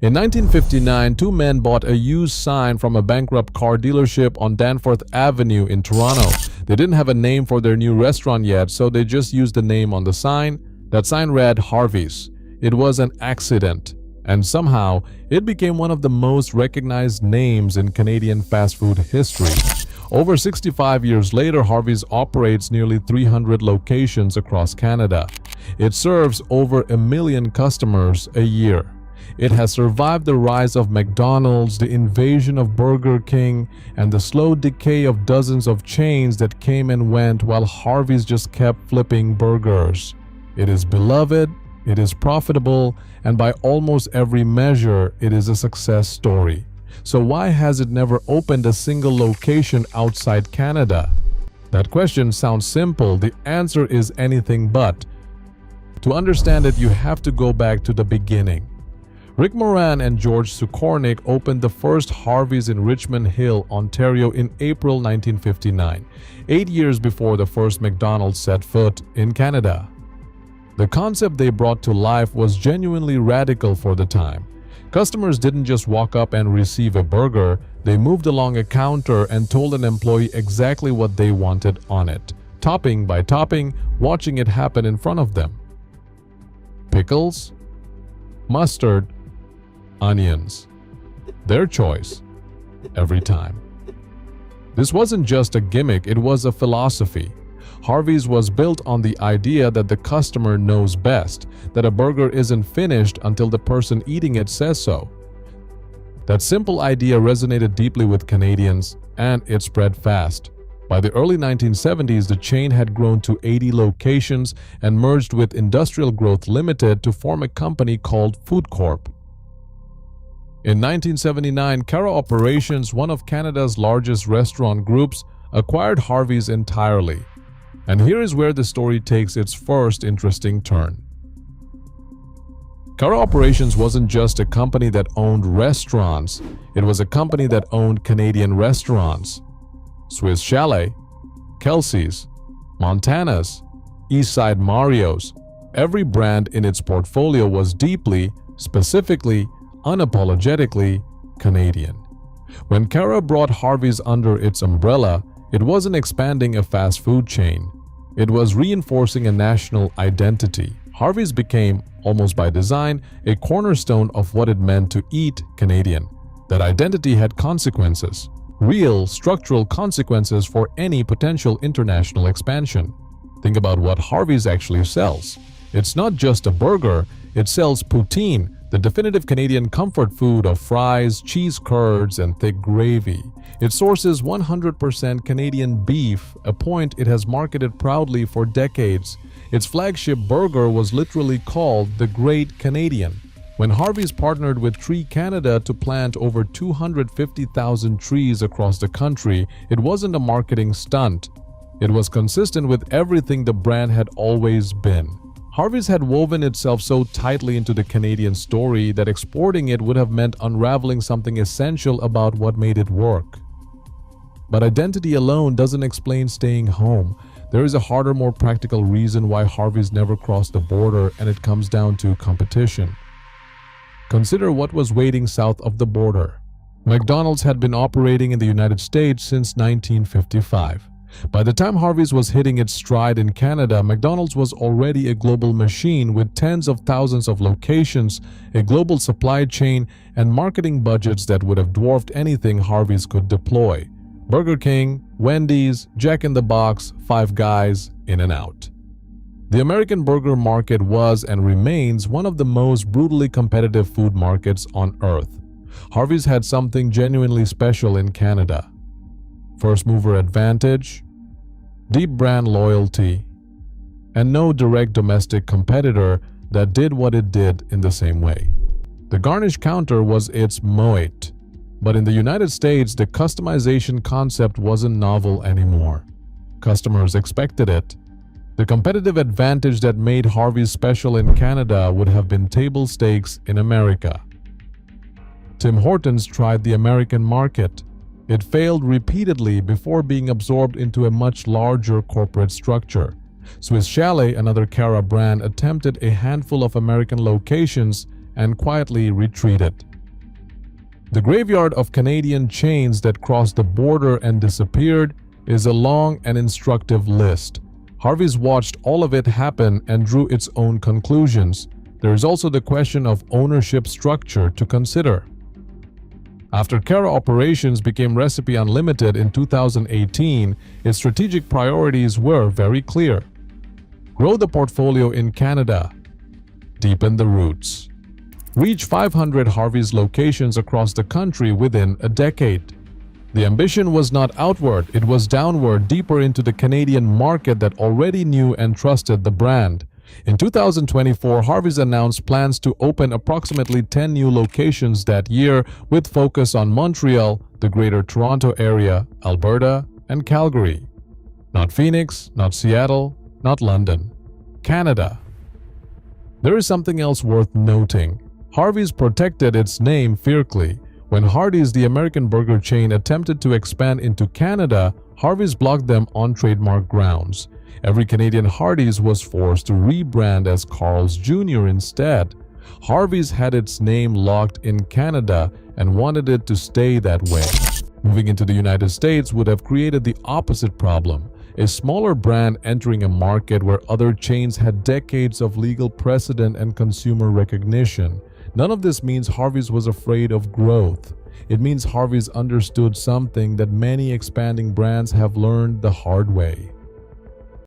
In 1959, two men bought a used sign from a bankrupt car dealership on Danforth Avenue in Toronto. They didn't have a name for their new restaurant yet, so they just used the name on the sign. That sign read Harvey's. It was an accident, and somehow it became one of the most recognized names in Canadian fast food history. Over 65 years later, Harvey's operates nearly 300 locations across Canada. It serves over 1 million customers a year. It has survived the rise of McDonald's, the invasion of Burger King, and the slow decay of dozens of chains that came and went while Harvey's just kept flipping burgers. It is beloved, it is profitable, and by almost every measure, it is a success story. So why has it never opened a single location outside Canada? That question sounds simple. The answer is anything but. To understand it, you have to go back to the beginning. Rick Moran and George Sukornik opened the first Harvey's in Richmond Hill, Ontario in April 1959, 8 years before the first McDonald's set foot in Canada. The concept they brought to life was genuinely radical for the time. Customers didn't just walk up and receive a burger, they moved along a counter and told an employee exactly what they wanted on it, topping by topping, watching it happen in front of them. Pickles, mustard, onions. Their choice, every time. This wasn't just a gimmick, it was a philosophy. Harvey's was built on the idea that the customer knows best, that a burger isn't finished until the person eating it says so. That simple idea resonated deeply with Canadians, and it spread fast. By the early 1970s, the chain had grown to 80 locations and merged with Industrial Growth Limited to form a company called Food Corp. In 1979, Cara Operations, one of Canada's largest restaurant groups, acquired Harvey's entirely. And here is where the story takes its first interesting turn. Cara Operations wasn't just a company that owned restaurants, it was a company that owned Canadian restaurants. Swiss Chalet, Kelsey's, Montana's, Eastside Mario's. Every brand in its portfolio was deeply, specifically, unapologetically Canadian. When Cara brought Harvey's under its umbrella, it wasn't expanding a fast food chain. It was reinforcing a national identity. Harvey's became, almost by design, a cornerstone of what it meant to eat Canadian. That identity had consequences, real structural consequences for any potential international expansion. Think about what Harvey's actually sells. It's not just a burger, it sells poutine, the definitive Canadian comfort food of fries, cheese curds, and thick gravy. It sources 100% Canadian beef, a point it has marketed proudly for decades. Its flagship burger was literally called the Great Canadian. When Harvey's partnered with Tree Canada to plant over 250,000 trees across the country, it wasn't a marketing stunt. It was consistent with everything the brand had always been. Harvey's had woven itself so tightly into the Canadian story that exporting it would have meant unraveling something essential about what made it work. But identity alone doesn't explain staying home. There is a harder, more practical reason why Harvey's never crossed the border, and it comes down to competition. Consider what was waiting south of the border. McDonald's had been operating in the United States since 1955. By the time Harvey's was hitting its stride in Canada, McDonald's was already a global machine with tens of thousands of locations, a global supply chain, and marketing budgets that would have dwarfed anything Harvey's could deploy. Burger King, Wendy's, Jack in the Box, Five Guys, In-N-Out. The American burger market was and remains one of the most brutally competitive food markets on earth. Harvey's had something genuinely special in Canada. First mover advantage, deep brand loyalty, and no direct domestic competitor that did what it did in the same way. The garnish counter was its moat, but in the United States, the customization concept wasn't novel anymore. Customers expected it. The competitive advantage that made Harvey's special in Canada would have been table stakes in America. Tim Hortons tried the American market. It failed repeatedly before being absorbed into a much larger corporate structure. Swiss Chalet, another Cara brand, attempted a handful of American locations and quietly retreated. The graveyard of Canadian chains that crossed the border and disappeared is a long and instructive list. Harvey's watched all of it happen and drew its own conclusions. There is also the question of ownership structure to consider. After Cara Operations became Recipe Unlimited in 2018, its strategic priorities were very clear. Grow the portfolio in Canada. Deepen the roots. Reach 500 Harvey's locations across the country within a decade. The ambition was not outward, it was downward, deeper into the Canadian market that already knew and trusted the brand. In 2024, Harvey's announced plans to open approximately 10 new locations that year, with focus on Montreal, the Greater Toronto Area, Alberta, and Calgary. Not Phoenix, not Seattle, not London. Canada. There is something else worth noting. Harvey's protected its name fiercely. When Hardee's, the American burger chain, attempted to expand into Canada, Harvey's blocked them on trademark grounds. Every Canadian Hardee's was forced to rebrand as Carl's Jr. instead. Harvey's had its name locked in Canada and wanted it to stay that way. Moving into the United States would have created the opposite problem. A smaller brand entering a market where other chains had decades of legal precedent and consumer recognition. None of this means Harvey's was afraid of growth. It means Harvey's understood something that many expanding brands have learned the hard way.